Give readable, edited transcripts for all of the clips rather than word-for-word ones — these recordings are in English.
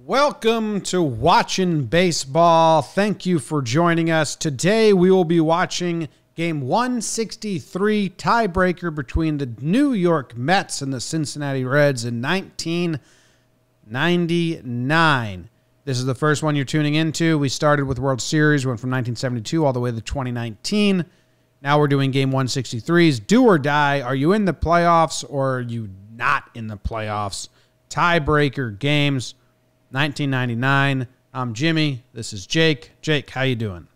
Welcome to Watchin Baseball. Thank you for joining us. Today we will be watching Game 163 tiebreaker between the New York Mets and the Cincinnati Reds in 1999. This is the first one you're tuning into. We started with World Series, went from 1972 all the way to 2019. Now we're doing Game 163's Do or Die. Are you in the playoffs or are you not in the playoffs? Tiebreaker games. 1999. I'm Jimmy. This is Jake. Jake, how you doing?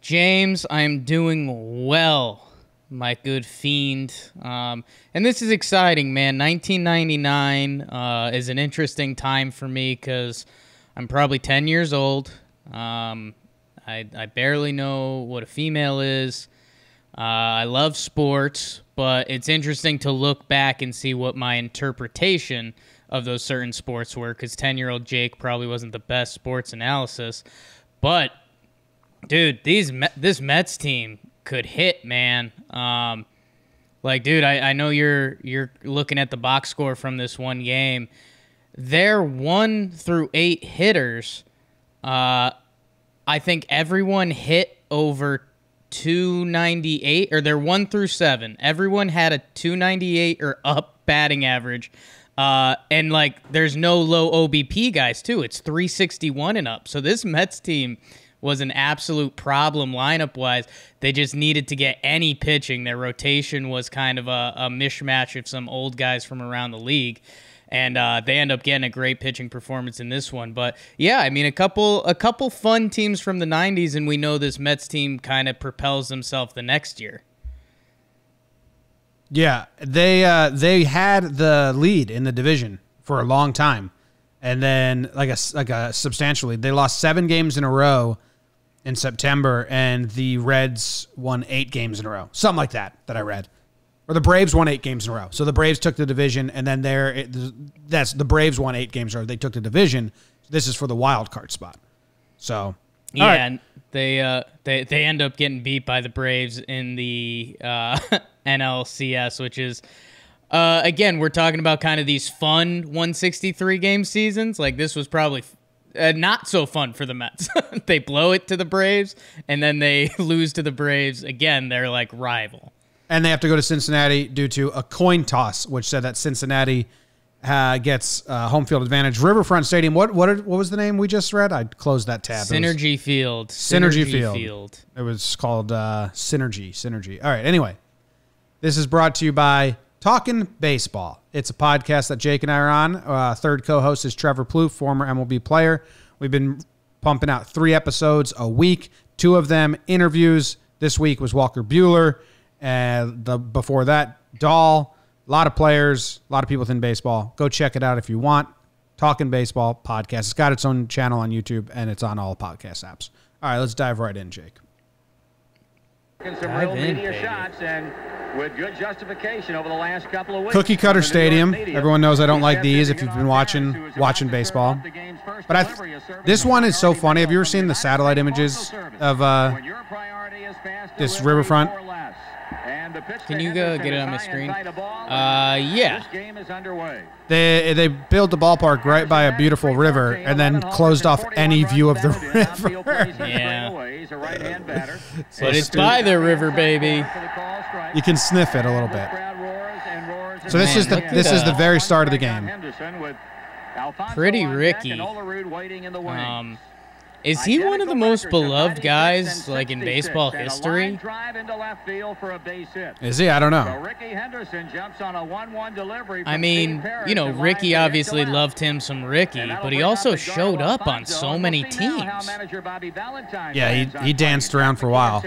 James, I'm doing well, my good fiend. And this is exciting, man. 1999 is an interesting time for me because I'm probably 10 years old. I barely know what a female is. I love sports, but it's interesting to look back and see what my interpretation of those certain sports were, because 10-year-old Jake probably wasn't the best sports analysis. But, dude, this Mets team could hit, man. Dude, I know you're looking at the box score from this one game. Their 1 through 8 hitters, I think everyone hit over 298, or their 1 through 7. Everyone had a 298 or up batting average. And there's no low OBP guys too. It's 361 and up. So this Mets team was an absolute problem lineup wise. They just needed to get any pitching. Their rotation was kind of a mishmash of some old guys from around the league. And they end up getting a great pitching performance in this one. But yeah, I mean, a couple fun teams from the 90s, and we know this Mets team kind of propels themselves the next year. Yeah, they had the lead in the division for a long time, and then substantially, they lost 7 games in a row in September, and the Reds won 8 games in a row, something like that I read, or the Braves won 8 games in a row. So the Braves took the division, and then the Braves won 8 games in a row. They took the division. This is for the wild card spot. So yeah, right. And they end up getting beat by the Braves in the NLCS, which is, again, we're talking about kind of these fun 163 game seasons. Like, this was probably not so fun for the Mets. They blow it to the Braves, and then they lose to the Braves. Again, they're like rival. And they have to go to Cincinnati due to a coin toss, which said that Cincinnati gets home field advantage. Riverfront Stadium. What was the name we just read? I closed that tab. Synergy Field. Synergy Field. It was called Synergy. All right. Anyway, this is brought to you by Talkin' Baseball. It's a podcast that Jake and I are on. Third co-host is Trevor Plouffe, former MLB player. We've been pumping out 3 episodes a week. 2 of them interviews. This week was Walker Buehler. And before that, Dahl. A lot of players, a lot of people within baseball. Go check it out if you want. Talkin' Baseball podcast. It's got its own channel on YouTube, and it's on all podcast apps. All right, let's dive right in, Jake. Some real media shots, and with good justification over the last couple of weeks. Cookie Cutter Stadium. Everyone knows I don't like these if you've been watching baseball. But this one is so funny. Have you ever seen the satellite images of this riverfront? Can you go get it on my screen? Yeah. They built the ballpark right by a beautiful river and then closed off any view of the river. Yeah. But it's by the river, baby. You can sniff it a little bit. So this is the very start of the game. Pretty Rickey. Is he one of the most beloved guys, like, in baseball history? Is he? I don't know. I mean, you know, Rickey obviously loved him some Rickey, but he also showed up on so many teams. Yeah, he danced around for a while.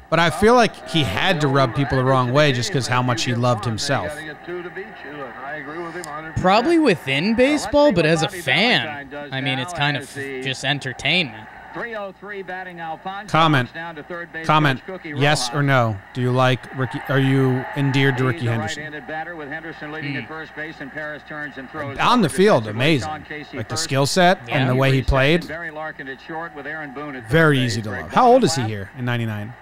But I feel like he had to rub people the wrong way just because how much he loved himself. Probably within baseball, but as a fan, I mean, it's kind of just entertainment. Comment. Yes or no? Do you like Rickey? Are you endeared to Rickey Henderson? On the field, amazing. Like the skill set and the way he played. Very easy to love. How old is he here in '99?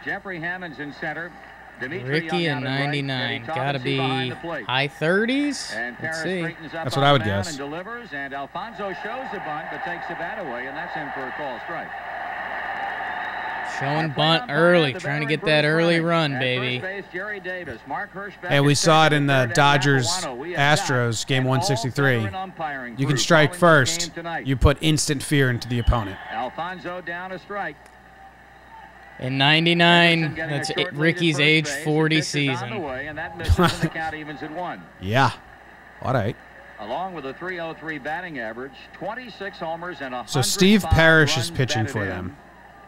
Rickey in 99. Got to be high 30s? Let's see. That's what I would guess. And delivers, and Alfonso shows the bunt, but takes the bat away, and that's in for a call strike. Showing bunt early, trying to get that early run, baby. Hey, we saw it in the Dodgers-Astros, game 163. You can strike first. You put instant fear into the opponent. Alfonso down a strike. In 99, that's Rickey's age 40 season. Yeah. All right. Along with a .303 batting average, 26 homers and 100 So Steve Parrish is pitching for them.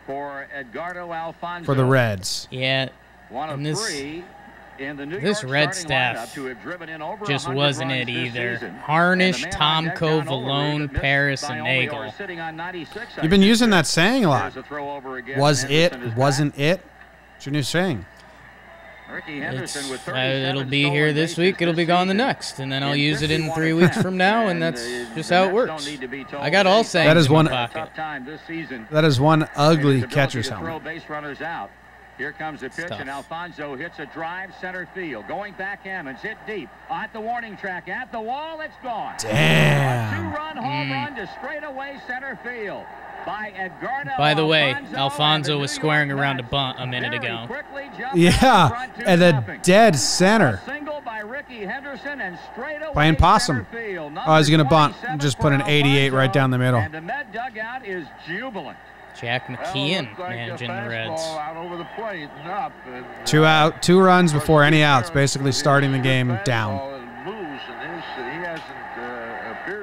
For Edgardo Alfonso. For the Reds. Yeah. And this Red staff just wasn't it either. Harnish, Tomko, Valone, Paris, and Nagel. You've been using that saying a lot. Was it? Wasn't it? What's your new saying? Rickey Henderson with It'll be here this week. It'll be gone the next, and then I'll use it in 3 weeks from now, and that's just how it works. I got all sayings that is one, in my pocket. That is one ugly catcher's helmet. Here comes the pitch, and Alfonso hits a drive center field. Going backhanded, hit deep. At the warning track, at the wall, it's gone. Damn. A two-run home run to straightaway center field by Edgardo. By the way, Alfonso was squaring around a bunt a minute ago. Yeah, and a dead center. Single by Rickey Henderson and straightaway playing possum. Oh, he's going to bunt. Just put an 88 right down the middle. And the Met dugout is jubilant. Jack McKeon managing the Reds. Two runs before any outs, basically starting the game down.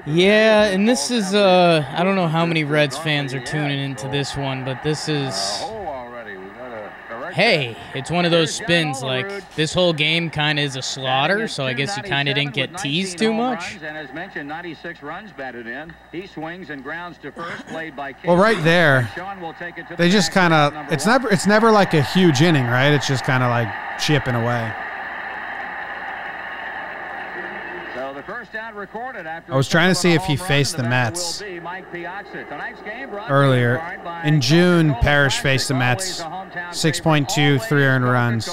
Yeah, and this is, I don't know how many Reds fans are tuning into this one, but this is, hey, it's one of those spins, like, this whole game kind of is a slaughter, so I guess you kind of didn't get teased too much. And as mentioned, 96 runs batted in. He swings and grounds to first, played by well, right there, they just kind of, it's never like a huge inning, right? It's just kind of like chipping away. So the first out recorded after I was trying to see if he faced the Mets earlier. In June, Parrish faced the Mets. 6.2, 3 earned runs.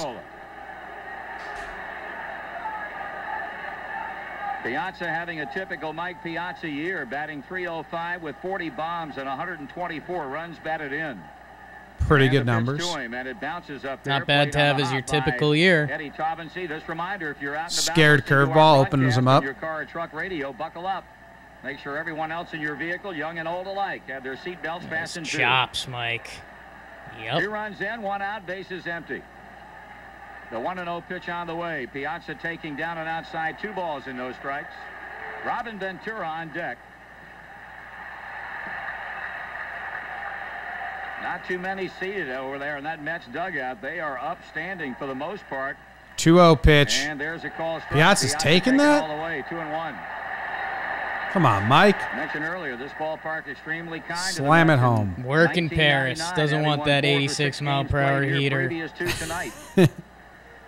Piazza having a typical Mike Piazza year, batting .305 with 40 bombs and 124 runs batted in. Pretty good numbers. Not bad to have as your typical year. Scared curveball opens him up. Your car or truck radio, buckle up. Make sure everyone else in your vehicle, young and old alike, have their seatbelts fastened. Chops, Mike. Yep. 2 runs in, 1 out, bases empty. The 1-0 pitch on the way. Piazza taking down and outside, 2 balls and no strikes. Robin Ventura on deck. Not too many seated over there in that Mets dugout. They are upstanding for the most part. 2-0 pitch. And there's a call. Piazza's taking that? All the way, 2-1. Come on, Mike. Mentioned earlier, this ballpark extremely kind. Slam it home. Working Paris. Doesn't want that 86-mile-per-hour heater.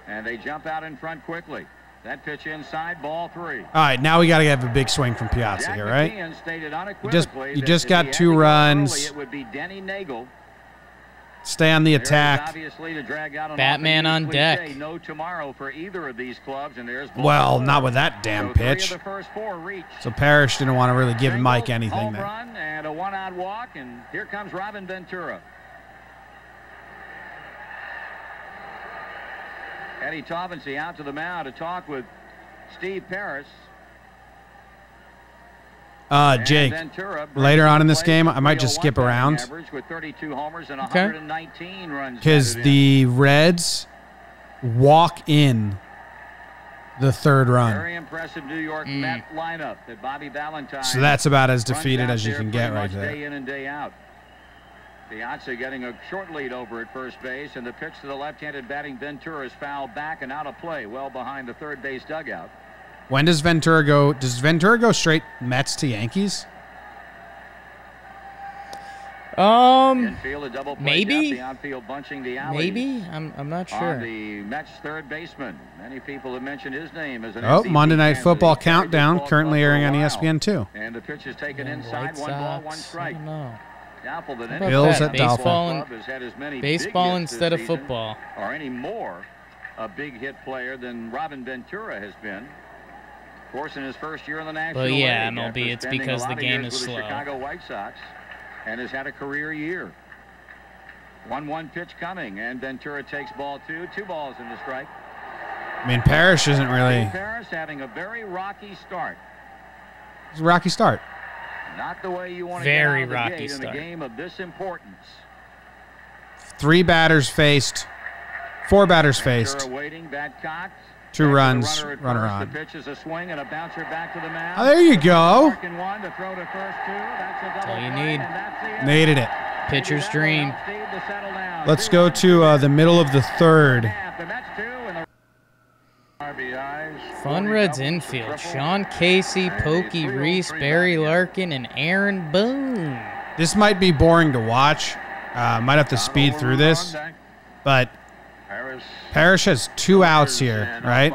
And they jump out in front quickly. That pitch inside, ball 3. All right, now we got to have a big swing from Piazza here, right? You just got 2 runs. It would be Denny Nagel. Stay on the attack. Batman on deck. No tomorrow for either of these clubs, and there's well, not with that damn pitch. So Parrish didn't want to really give Mike anything there. Run and a 1-out walk, and here comes Robin Ventura. Eddie Taubensee out to the mound to talk with Steve Parrish. Jake, later on in this game, I might just skip around. Because the Reds walk in the 3rd run. Very impressive New York Met lineup that Bobby Valentine. So that's about as defeated as you can get right there. Day in and day out. Piazza getting a short lead over at first base, and the pitch to the left-handed batting Ventura is fouled back and out of play, well behind the third base dugout. When does Ventura go? Does Ventura go straight Mets to Yankees? Maybe. Maybe. I'm not sure. The Mets third baseman. Many people have mentioned his name as an MVP Monday Night Football Countdown, currently airing on ESPN2. And the pitch is taken inside, 1 ball, 1 strike. Bills at Dolphins. Baseball instead of football. Or any more a big hit player than Robin Ventura has been. Of course, in his first year in the National Well, yeah, League, MLB, it's because the game is slow. The Chicago White Sox, and has had a career year. 1-1 pitch coming, and Ventura takes ball 2. 2 balls in the strike. I mean, Parrish isn't really. Parrish having a very rocky start. It's a rocky start. Not the way you want to very get out of the rocky gate start in a game of this importance. 3 batters faced. 4 batters faced. Ventura waiting, bat cocked. 2 runs, runner on. The pitch is a swing and a bouncer back to the mound. Oh, there you go. One to throw to first 2. That's all you need. Needed it. Pitcher's dream. Let's go to the middle of the 3rd. Fun Reds infield. Sean Casey, Pokey Reese, Barry Larkin, and Aaron Boone. This might be boring to watch. Might have to speed through this. But Parrish has 2 outs here, right?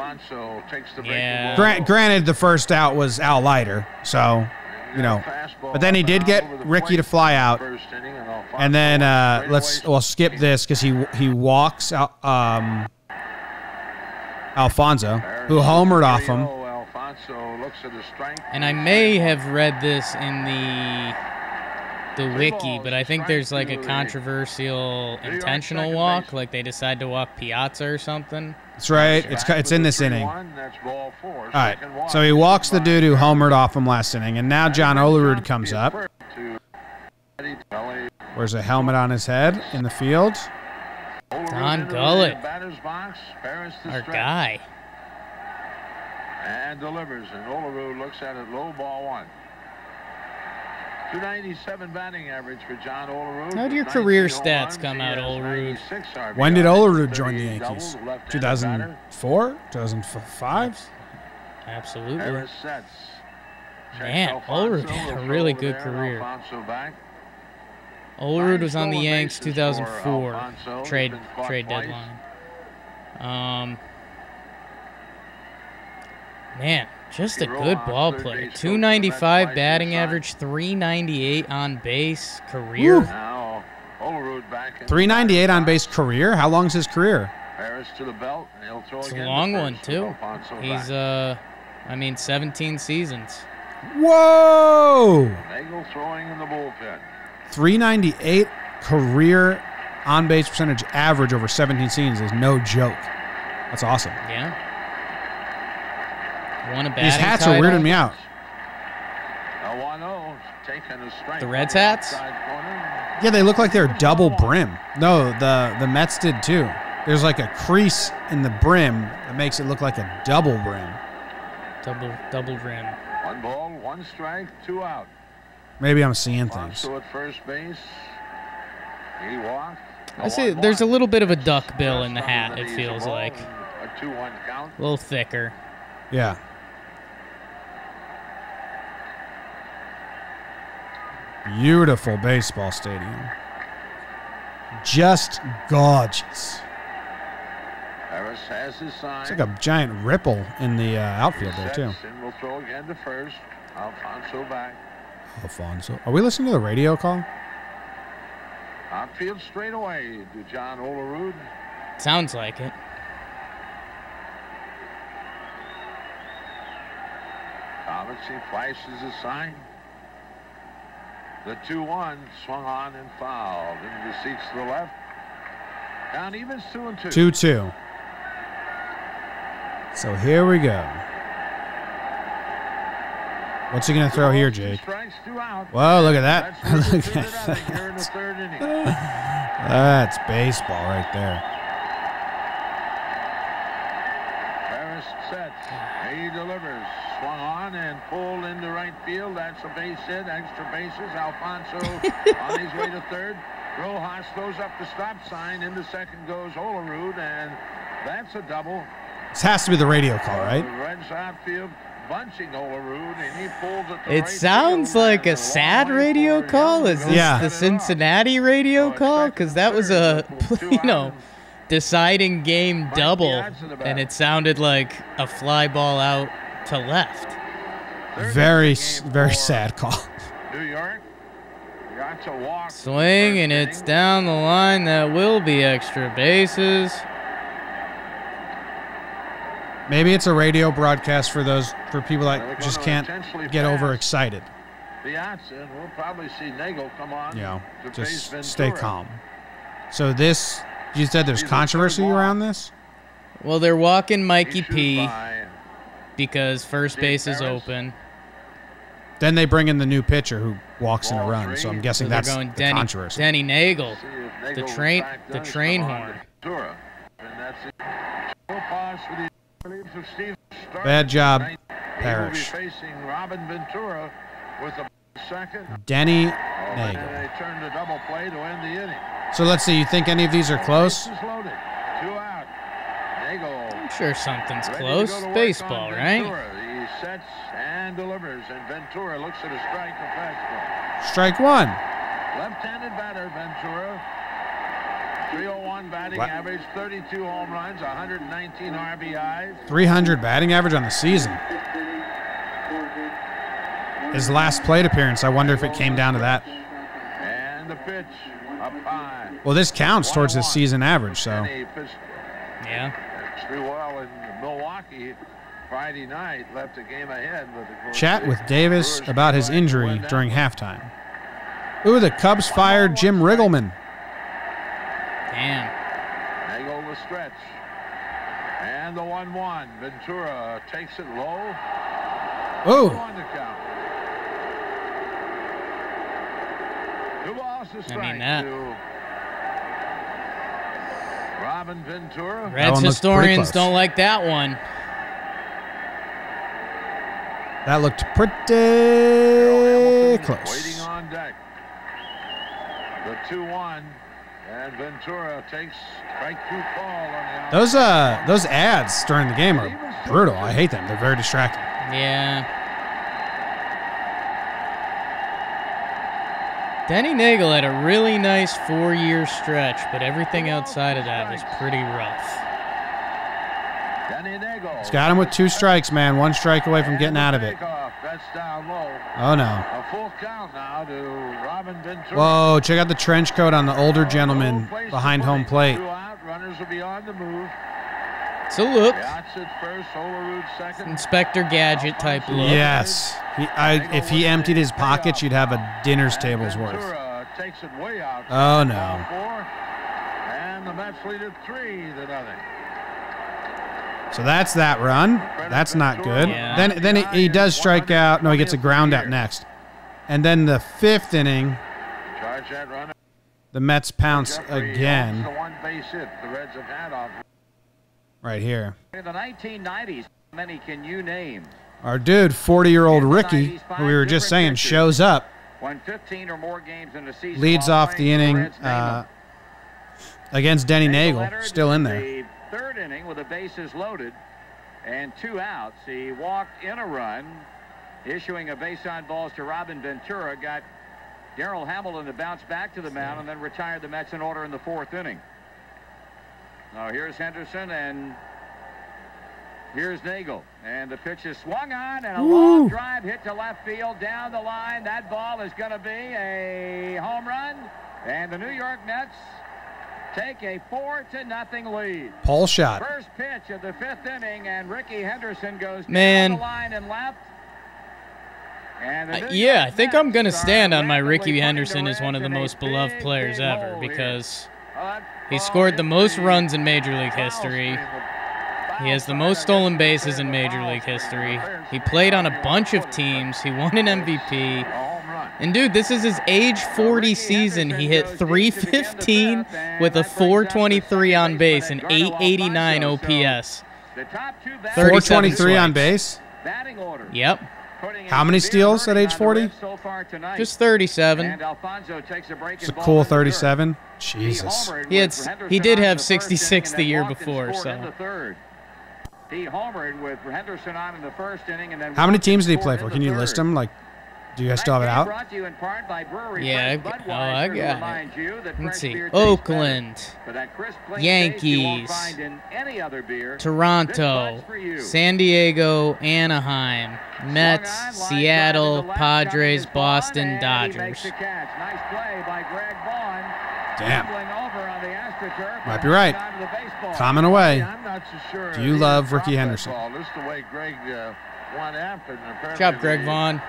Yeah. Granted, the first out was Al Leiter, so, you know. But then he did get Rickey to fly out. And then we'll skip this because he walks out, Alfonso, who homered off him. And I may have read this in the wiki, but I think there's like a controversial intentional walk, like they decide to walk Piazza or something. That's right. It's in this inning. All right. So he walks the dude who homered off him last inning, and now John Olerud comes up. Wears a helmet on his head in the field. Don Gullett, our guy. And delivers, and Olerud looks at it, low, ball 1. 297 batting average for John Olerud. How do your career stats come out, Olerud? When did Olerud join the Yankees? 2004? 2005? Absolutely. Man, Olerud had a really good career. Olerud was on the Yanks 2004 trade deadline. Man, just a good ball player. 295 batting average, 398 on base career. 398 on base career? How long's his career? It's a long one too. He's 17 seasons. Whoa! 398 career on-base percentage average over 17 seasons is no joke. That's awesome. Yeah. Won a batting These hats title. are weirding me out. The Reds hats? Yeah, they look like they're double brim. No, the Mets did too. There's like a crease in the brim that makes it look like a double brim. Double brim. 1 ball, 1 strike, 2 out. Maybe I'm seeing things. At first base. He walked. I see there's a little bit of a duck bill in the hat, it feels like. A 2-1 count. A little thicker. Yeah. Beautiful baseball stadium. Just gorgeous. Harris has his sign. It's like a giant ripple in the outfield there, too. And we'll throw again to first. Alfonso back. Alfonso. Are we listening to the radio call? Outfield straight away to John Olerud. Sounds like it. He flashes his sign. The 2-1 swung on and fouled into the seats to the left. Down evens 2-2. 2-2. So here we go. What's he going to throw here, Jake? Whoa, look at that. Look at that. That's baseball right there. Harris sets. He delivers. Swung on and pulled into right field. That's a base hit. Extra bases. Alfonso on his way to third. Rojas throws up the stop sign. Into second goes Olerud, and that's a double. This has to be the radio call, right? The Reds outfield bunching Olerud, and he pulls it to It right sounds field, like a sad radio call. Is this the Cincinnati radio call? Because that was a, deciding game double, and it sounded like a fly ball out to left. Very sad call. New York got to walk. Swing, and it's down the line. That will be extra bases. Maybe it's a radio broadcast for people that just can't get overexcited. Piazza, and we'll probably see Nagel come on. Just stay calm. So this, you said there's controversy around this? Well, they're walking Mikey P because first base is open. Then they bring in the new pitcher who walks in a run. So I'm guessing that's the controversy. Denny Nagel, the train horn. Bad job, Parrish. Facing Robin Ventura with the second. Denny They Nagel. turned a double play to end the inning. So let's see. You think any of these are close? Bases loaded. 2 out. Nagel. I'm sure something's ready to close. go to work Baseball, on right? Ventura. He sets and delivers, and Ventura looks at a strike or fastball. Strike one. Left-handed batter, Ventura. 301 batting average, 32 home runs, 119 RBIs. 300 batting average on the season. His last plate appearance, I wonder if it came down to that. And the pitch up high. Well, this counts towards his season average, so. And he pitched Yeah. extremely well in Milwaukee Friday night, left a game ahead. But of course, Chat with Davis about his injury during halftime. Ooh, the Cubs fired Jim Riggleman. Damn. Nagel the stretch. And the 1-1. Ventura takes it low. Ooh. 1 to count. 2 balls to strike that. to Robin Ventura. Reds one looked historians pretty close. don't like that one. That looked pretty Waiting close. on deck. The 2-1. And Ventura takes strike 2 call on the outside. Those ads during the game are brutal. I hate them. They're very distracting. Yeah. Denny Nagel had a really nice 4-year stretch, but everything outside of that was pretty rough. Denny Nagel. He's got him with 2 strikes, man. 1 strike away from getting out of it. That's down low. Oh, no. A full count now to Robin Ventura. Whoa, check out the trench coat on the older gentleman behind home plate. 2 out. Runners will be on the move. It's a look. Yachts at first, Olerud second. Inspector Gadget type look. Yes. If he emptied his pockets, you'd have a dinner's table's worth. Ventura takes it way out. Oh, no. Down 4. And the Mets lead at 3-0. So that's that run. That's not good. Yeah. Then he does strike out. No, he gets a ground out next. And then the 5th inning, Charge that runner. the Mets pounce Jeffrey again. owns the 1 base hit the Reds have had off. Right here. In the 1990s, how many can you name? Our dude, 40-year-old Rickey, who we were just saying, shows up, Won 15 or more games in the season. leads while off the playing inning Reds name against Denny Nagel, entered still in there. The 3rd inning with the bases loaded and 2 outs. He walked in a run, issuing a base on balls to Robin Ventura, got Darrell Hamilton to bounce back to the mound, and then retired the Mets in order in the 4th inning. Now here's Henderson, and here's Nagel. And the pitch is swung on, and a long drive hit to left field down the line. That ball is going to be a home run, and the New York Mets take a 4-0 lead. Pole shot. First pitch of the 5th inning, and Rickey Henderson goes Man. down the line and left. And the New Yeah, I York think I'm Mets going to are stand on my rapidly Rickey putting Henderson the as one of the Reds in a most beloved big, players big ever hole here. because But he ball scored the hit most the runs in Major League foul history. screen. He has the most stolen bases in Major League history. He played on a bunch of teams. He won an MVP. A home run. And dude, this is his age 40 season. He hit 315 with a 423 on base and 889 OPS. The top 2 batters 423 on strikes. base. batting order. Yep, Putting How a many severe steals at burden age on the 40? Reds so far tonight. just 37. And Alfonso takes a break It's a in ball cool in the third. 37. He Jesus. homered He had with s- Henderson he did on have in the first 66 inning the and year then walked and before, scored in so. the third. He homered with Henderson on in the first inning and then How many walked and teams did he play scored for? in Can the you third. list them? Like, do you guys still have it Tonight's game out? brought to you in part by Brewery Yeah, Fresh I got Budweiser, who it. reminds you that Let's fresh see. beer tastes better. Oakland, For that crisp, clean taste you won't Yankees, find in any other beer. This Toronto, Bud's for you. San Diego, Anaheim, Mets, Swung on, line Seattle, drive to the left, Padres, coming is Vaughn, Boston, and he makes Dodgers. the catch. Nice play by Greg Vaughn. Damn. Over on the AstroTurf. Might be right. Common away. I'm not so sure. Do you love Rickey Henderson? This is the way Greg went after. Good job, Greg Vaughn.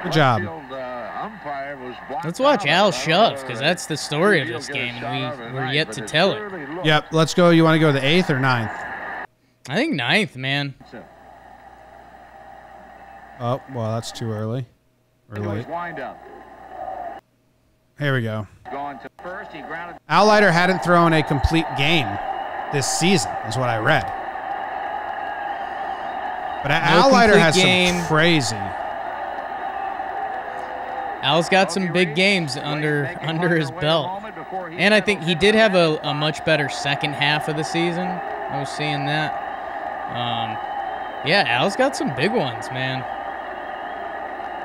Good job. Umpire was Let's watch Al shove, because that's the story of this game, and we're yet to tell it. Yep, let's go. You want to go the 8th or 9th? I think 9th, man. Oh, well, that's too early. Or late. Wind up. Here we go. Going to first, he grounded. Al Leiter hadn't thrown a complete game this season, is what I read. But Al Leiter has some crazy. Al's got some big games under his belt. And I think he did have a much better second half of the season. I was seeing that. Yeah, Al's got some big ones, man.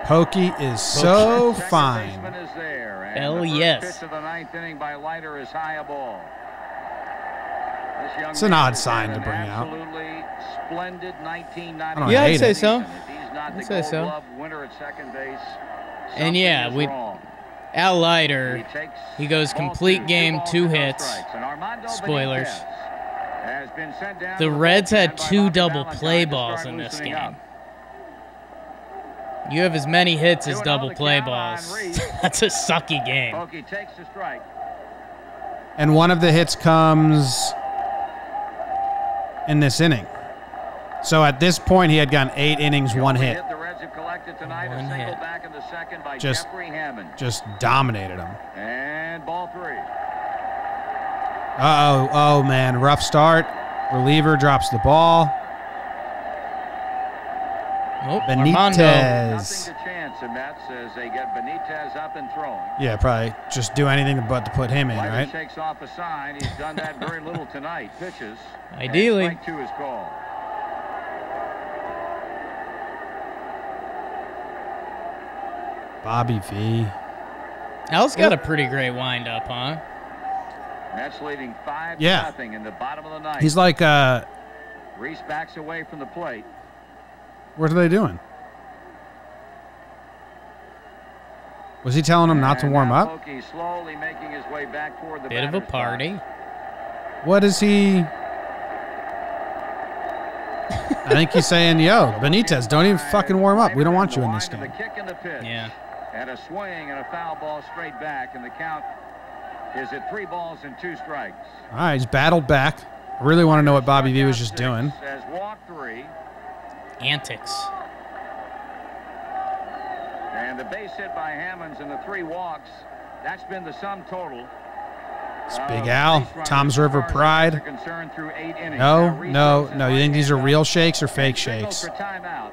Pokey is so fine. Hell yes. Pitch of the 9th inning by Leiter is high a ball. It's an odd sign to bring out. Absolutely splendid 1990. Yeah, I'd say If so. he's not I'd the say Gold so. Glove winner at second base, And yeah, something is wrong. Al Leiter, takes he goes ball complete two, game, balls 2 and no hits. strikes. And Armando Spoilers. Benitez has been sent down The to Reds bullpen had by 2 Bobby double Valentine play to balls start in this loosening game. up. You have as many hits as 2-0 double the play count on balls. Reed. That's a sucky game. Pokey takes the strike. And one of the hits comes in this inning. So at this point, he had gone 8 innings, 1 hit. The Reds have collected tonight. One A single hit. back in the second by Just- Jeffrey Hammond. Just dominated him. And ball 3. Uh-oh. Oh, man. Rough start. Reliever drops the ball. Oh, Armando. Benitez. Nothing to chance in Mets as they get Benitez up and throwing. Yeah, probably just do anything but to put him in, Leiter right? shakes off a sign. He's done that very little tonight. Pitches. Ideally. And strike 2 is called. Bobby V. Al's got a pretty great windup, huh? Mets leading 5-0 in the bottom of the ninth. He's like, Reese backs away from the plate. what are they doing? Was he telling him not to warm now up? Pokey slowly making his way back toward the Bit of a batter's party. box. What is he? I think he's saying, yo, Benitez, don't even fucking warm up. We don't want you in this The game. kick and the pitch. Yeah. And a swing and a foul ball straight back, and the count is at 3 balls and 2 strikes. All right, he's battled back. I really want to know what Bobby V was just doing. Has walked 3. Antics. And the base hit by Hammonds and the 3 walks. That's been the sum total. It's Big Al, Tom's River Pride. Through 8 innings. No, Now, no. You think these are real shakes or fake shakes? For timeout.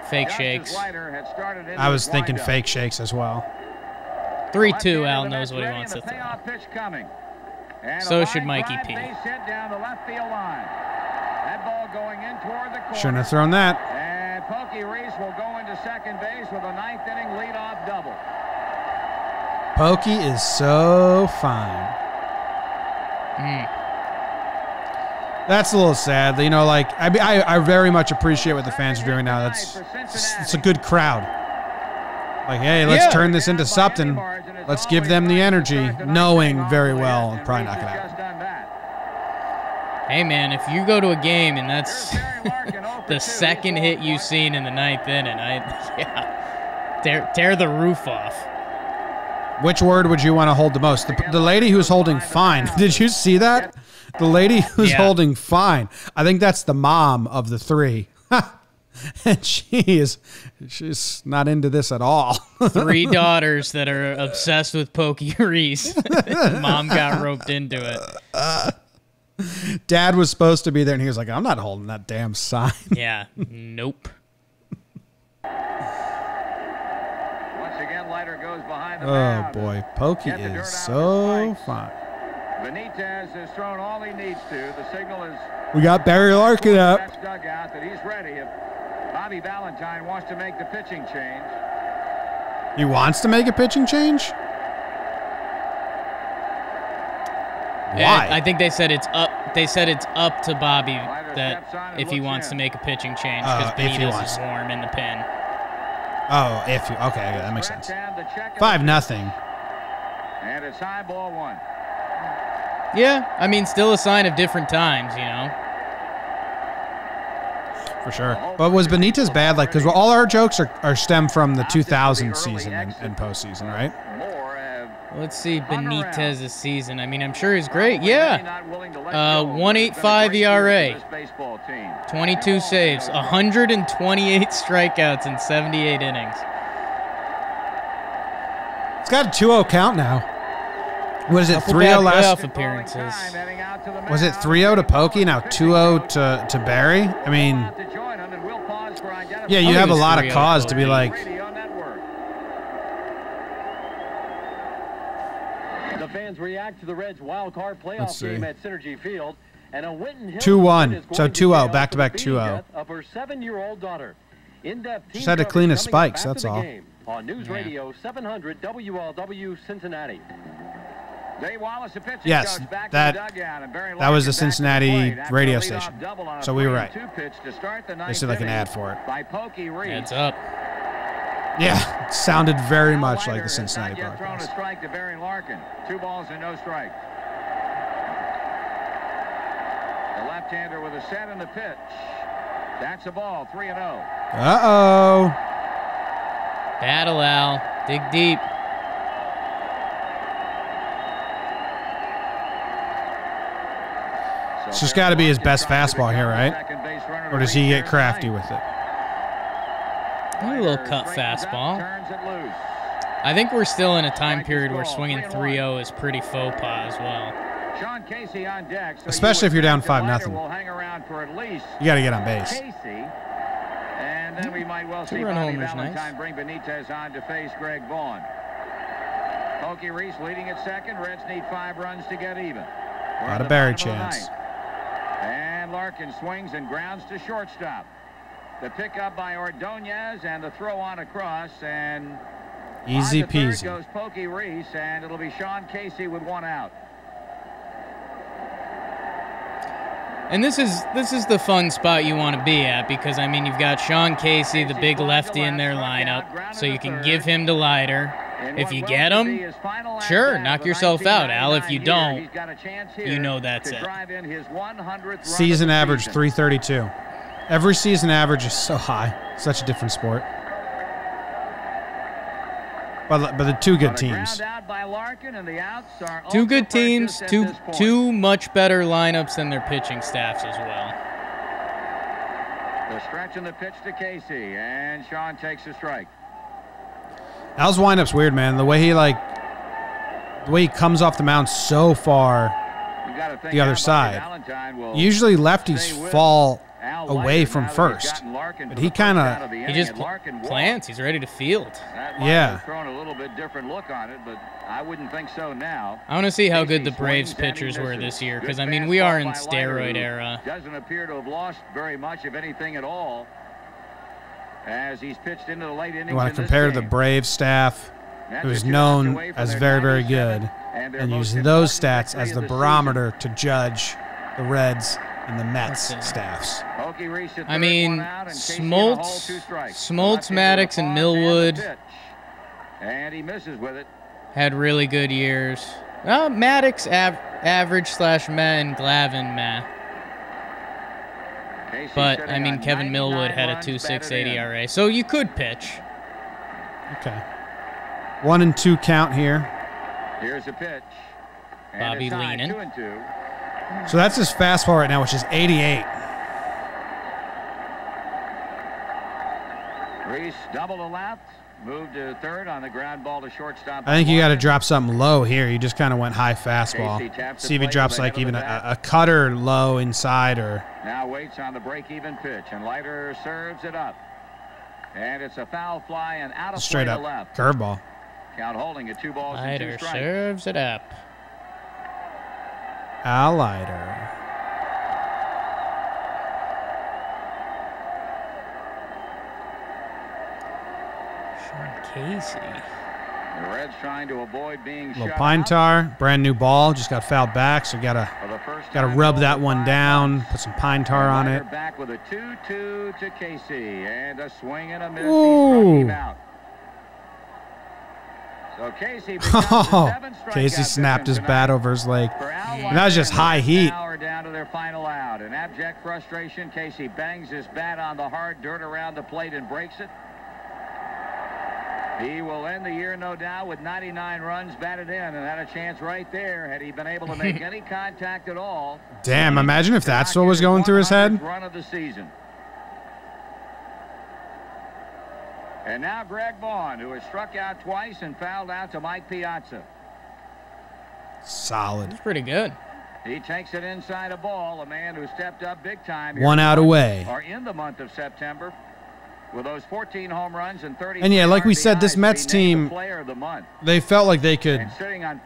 Fake Just as shakes. Leiter had started into I was his thinking windup. fake shakes as well. 3-2, Al Left-hander, the knows Mets what he ready, wants and to the throw. payoff pitch coming. And So a should line Mikey drive P. Base hit down the left field line. That ball going in toward the corner. Shouldn't have thrown that. And Pokey Reese will go into second base with a 9th inning leadoff double. Pokey is so fine. That's a little sad. You know, like, I very much appreciate what the fans are doing now. It's a good crowd. Like, hey, let's turn this into something. Let's give them the energy, knowing very well it's probably not going to happen. Hey, man, if you go to a game and that's the second hit you've seen in the 9th inning, tear the roof off. Which word would you want to hold the most? The lady who's holding fine. Did you see that? The lady who's holding fine. I think that's the mom of the 3. And she's not into this at all. 3 daughters that are obsessed with Pokey Reese. Mom got roped into it. Dad was supposed to be there, and he was like, I'm not holding that damn sign. Yeah, nope. Once again, Leiter goes behind the Oh, mound. boy. Pokey Get the dirt is out so of the fine. Benitez has thrown all he needs to. The signal is We got Barry Larkin up. Mets dugout that he's ready if Bobby Valentine wants to make the pitching change. He wants to make a pitching change? Why? I think they said it's up. They said it's up to Bobby that if he wants to make a pitching change because if he Benitez wants is to. warm in the pen. Oh, if you, okay, that makes sense. 5-0. And it's high, ball one. Yeah, I mean, still a sign of different times, you know. For sure. But was Benitez bad? Like, because all our jokes are stem from the 2000 season and postseason, right? Let's see Benitez's season. I mean, I'm sure he's great. Yeah. 1.85 ERA. 22 saves. 128 strikeouts in 78 innings. It's got a 2-0 count now. Was it 3-0 last? Playoff appearances. Was it 3-0 to Pokey, now 2-0 to Barry? I mean, yeah, you have a lot of cause to be like. The fans react to the Reds' wild card playoff game at Synergy Field, and a Winton 2-1, so 2-0, back-to-back 2-0. Of her 7-year-old daughter. Just had to clean his spikes, that's all. On News Radio 700 WLW Cincinnati. Yes, that was the Cincinnati radio station, so we were right. They said like an ad for it. Heads up. Yeah, it sounded very much like the Cincinnati broadcast. Strike to Barry Larkin. 2 balls and no strikes. The left-hander with a set and the pitch. That's a ball. 3-0. Uh-oh. Battle Al. Dig deep. It's just got to be his best fastball here, right? Or does he get crafty with it? A little cut fastball. I think we're still in a time period where swinging 3-0 is pretty faux pas as well. Especially if you're down 5-0. You got to get on base. And then we might well see 2-run homers, Valentine bring Benitez on to face Greg Vaughn. Pokey Reese leading at second. Reds need 5 runs to get even. A lot of Barry chance. And Larkin swings and grounds to shortstop. The pickup by Ordonez and the throw on across, and easy on to third peasy. goes Pokey Reese, and it'll be Sean Casey with 1 out. And this is the fun spot you want to be at, because I mean, you've got Sean Casey, the big lefty in their lineup, so you can give him the lighter. If you get him, sure, knock yourself out, Al. If you don't, you know that's it. Season average 332. Every season average is so high. Such a different sport. But the 2 good teams. 2 good teams, two much better lineups than their pitching staffs as well. The stretch and the pitch to Casey, and Sean takes a strike. Al's windup's weird, man. The way he comes off the mound so far the other side. Usually lefties fall away from first, but he kind of just plants. He's ready to field. Yeah. Thrown a little bit different look on it, but I wouldn't think so now. I want to see how good the Braves pitchers were this year, because I mean, we are in steroid era. Doesn't appear to have lost very much, if anything at all, as he's pitched into the late innings. You want to compare to the Braves staff, who's known as very, very good, and use those stats as the barometer to judge the Reds and the Mets staffs. I mean, Smoltz, Maddox, and Millwood and he misses with it. Had really good years. Maddox average/meh and Glavine meh. But I mean, Kevin Millwood had a 2.68 ERA, so you could pitch. Okay. 1-2 count here. Here's a pitch. Bobby Leenan. 2-2. So that's his fastball right now, which is 88. Reese double to left, moved to third on the ground ball to shortstop. I think you got to drop something low here. You just kind of went high fastball. See if he drops like even a cutter low inside or. Now waits on the break-even pitch, and Leiter serves it up. And it's a foul fly and out of straight play up to left. curveball. Count holding at 2 balls and 2 Leiter strikes. serves it up. Al Leiter. Sean Casey. The Reds trying to avoid being Little shut pine out. tar, brand new ball, just got fouled back, so gotta rub that one down, put some pine tar on it. Back with a 2-2 to Casey, and a swing and a miss. Ooh. He struck him out. So Casey becomes the seventh strikeout Casey snapped his tonight. bat over his leg. And that was just high heat. Down to their final out. In abject frustration, Casey bangs his bat on the hard dirt around the plate and breaks it. He will end the year, no doubt, with 99 runs batted in, and had a chance right there had he been able to make any contact at all. Damn, imagine if that's what was going through his head. Run of the season. And now Greg Vaughn, who has struck out twice and fouled out to Mike Piazza. Solid. That's pretty good. He takes it inside a ball, a man who stepped up big time. One out away. Or in the month of September. With those 14 home runs and 30. And yeah, like we said, this Mets team, they felt like they could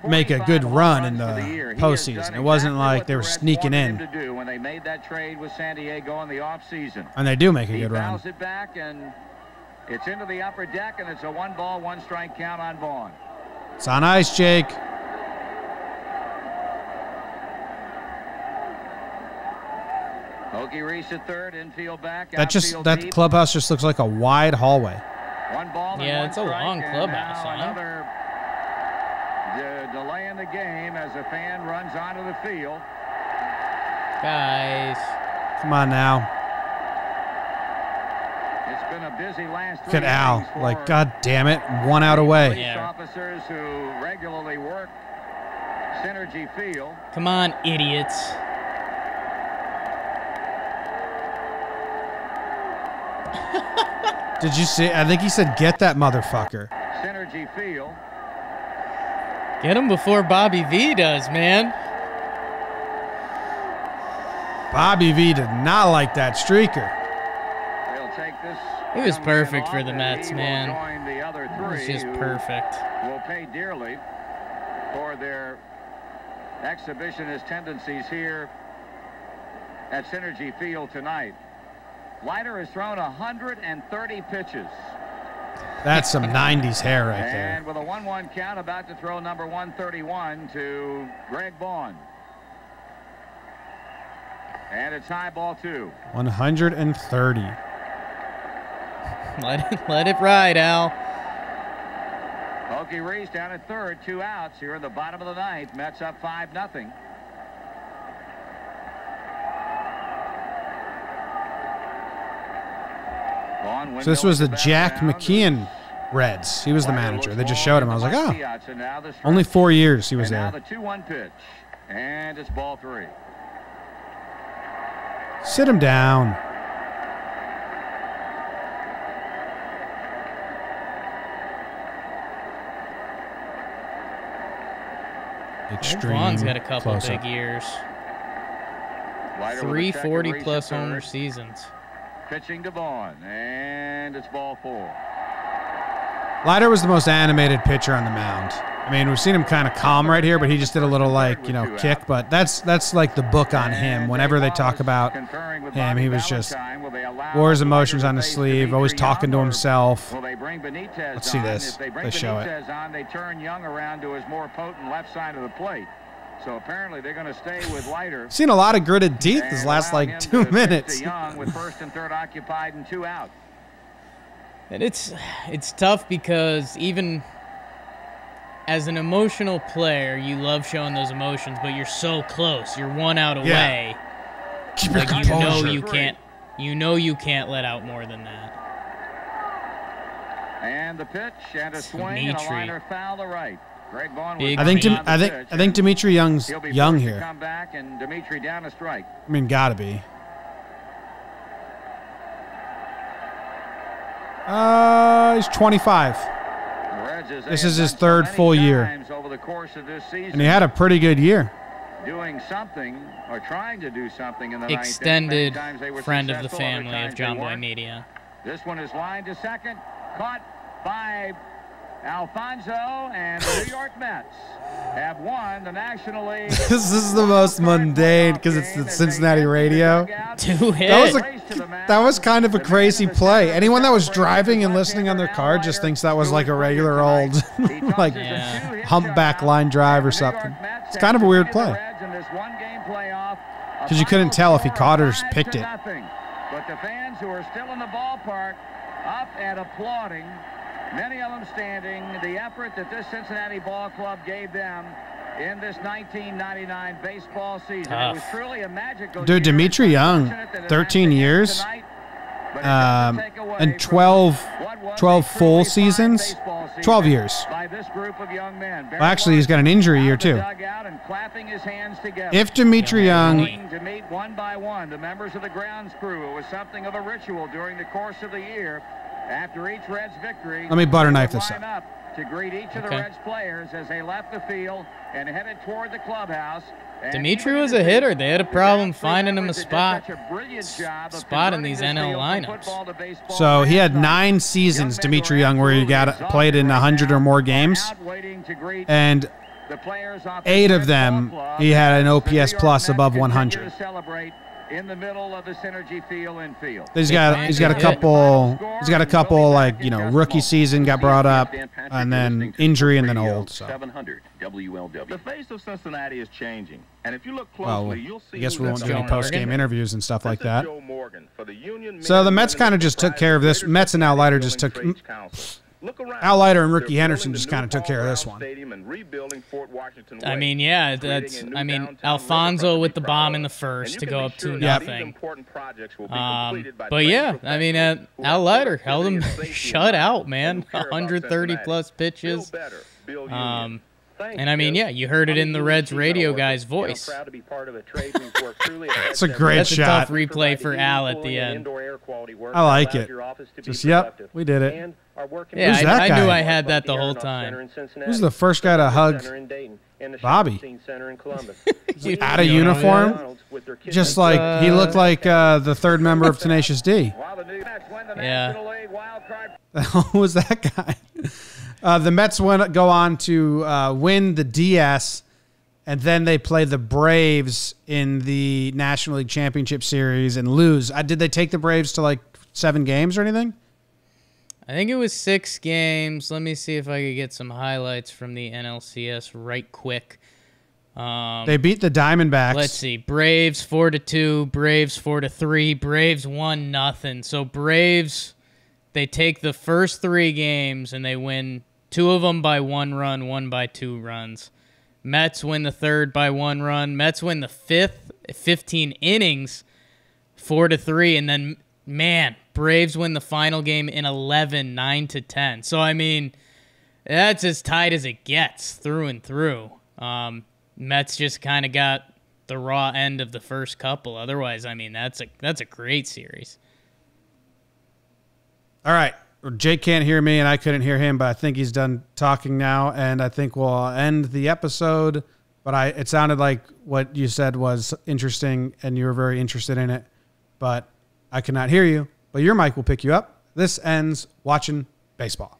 make a good run in the postseason. It wasn't like they were sneaking in. When they made that trade with San Diego in the offseason. And they do make a good run. He fouls it back, and it's into the upper deck, and it's a 1-ball, 1-strike count on Vaughn. It's on ice, Jake. Okie Reese at third, infield back. That clubhouse just looks like a wide hallway. 1 ball. Yeah, it's a long clubhouse. Another delay in the game as a fan runs onto the field. Guys, come on now. It's been a busy last 3 Look at Al. innings for Like, God damn it, 1 out away. police officers who regularly work Synergy Field. come on, idiots. Did you see? I think he said, "Get that motherfucker." Synergy Field. Get him before Bobby V does, man. Bobby V did not like that streaker. They'll take this. It was young perfect man for off, the and Mets, he will man. join the other It was three just who perfect. will pay dearly for their exhibitionist tendencies here at Synergy Field tonight. Leiter has thrown 130 pitches. That's some 90s hair right there. And with a 1-1 count, about to throw number 131 to Greg Vaughn. And it's high ball 2. 130. Let it ride, Al. Okie Reese down at third, 2 outs here in the bottom of the ninth. Mets up 5-0. So this was the Jack McKeon Reds. He was the manager. They just showed him. I was like, oh, only 4 years he was there. Now the 2-1 pitch, and it's ball 3. Sit him down. Extreme. Vaughn's got a couple close-up. big years. 340-plus homer seasons. Pitching to Vaughn, and it's ball 4. Leiter was the most animated pitcher on the mound. I mean, we've seen him kind of calm right here, but he just did a little, like, you know, kick. But that's like the book on him. Whenever they talk about him, he was just wore his emotions on his sleeve, always talking to himself. Let's see this. Let's show it. They turn Young around to his more potent left side of the plate. So apparently they're going to stay with Leiter. Seen a lot of gritted teeth this last like 2 minutes. Young with first and third occupied and 2 out. And it's tough because even as an emotional player, you love showing those emotions, but you're so close. You're 1 out away. Keep your Like, composure. you can't let out more than that. And the pitch and a swing and a liner foul to right. Greg Vaughn was I think Dimitri Young's young here. Come back and Dimitri down a strike. I mean, gotta be. He's 25. This is his third full year. Over the course of this season, And he had a pretty good year. doing something or trying to do something in the Extended ninth. Many times they were friend of the successful, other family of times they Jomboy weren't. Media. This one is lined to second, caught by Alfonso, and the New York Mets have won the National League. This is the most mundane because it's the Cincinnati radio. 2 hits. That was kind of a crazy play. Anyone that was driving and listening on their car just thinks that was like a regular old like humpback line drive or something. It's kind of a weird play because you couldn't tell if he caught or picked it. But the fans who are still in the ballpark up and applauding Many of them standing. The effort that this Cincinnati ball club gave them in this 1999 baseball season. It was truly a magical Dude, Dimitri Young, 13 years and 12 full seasons. 12 years. Well, actually, he's got an injury here, too. If Dimitri Young... To meet one by one the members of the grounds crew. It was something of a ritual during the course of the year. After each Reds victory, let me butter knife this up. To greet each of the Reds players as they left the field and headed toward the clubhouse. Dimitri was a hitter. They had a problem finding him a spot in these NL lineups. So he had 9 seasons, Dimitri Young, where he played in 100 or more games, and 8 of them he had an OPS plus above 100. In the middle of the Synergy field and field. He's got a couple like, you know, rookie season got brought up, and then injury, and then old. So. 700 WLW. The face of Cincinnati is changing, and if you look closely, you'll see. I guess we won't do any post-game interviews and stuff like that. So the Mets kind of just took care of this. Mets and Outlighter just took. Outlighter and Rickey Henderson just kind of took care of this one. I mean, yeah, Alfonso with the bomb in the first to go up 2-0. But yeah, I mean, Outlighter held him shut out, man. 130 plus pitches. And I mean, yeah, you heard it in the Reds radio guy's voice. It's a great shot. Tough replay for Al at the end. I like it. Just, yep, we did it. Yeah, Who's that guy? I knew I had that the whole time. Who's the first guy to hug Bobby? Out of uniform? Just like, he looked like the third member of Tenacious D. Yeah. Who was that guy? The Mets go on to win the DS, and then they play the Braves in the National League Championship Series and lose. Did they take the Braves to like 7 games or anything? I think it was 6 games. Let me see if I could get some highlights from the NLCS right quick. They beat the Diamondbacks. Let's see. Braves 4-2, Braves 4-3, Braves 1-0. So Braves, they take the first 3 games and they win 2 of them by 1 run, 1 by 2 runs. Mets win the 3rd by 1 run. Mets win the 5th, 15 innings, 4-3, and then, man, Braves win the final game in 11, 9-10. So, I mean, that's as tight as it gets through and through. Mets just kind of got the raw end of the first couple. Otherwise, I mean, that's a great series. All right. Jake can't hear me, and I couldn't hear him, but I think he's done talking now, and I think we'll end the episode. But it sounded like what you said was interesting, and you were very interested in it, but I cannot hear you. But your mic will pick you up. This ends Watchin Baseball.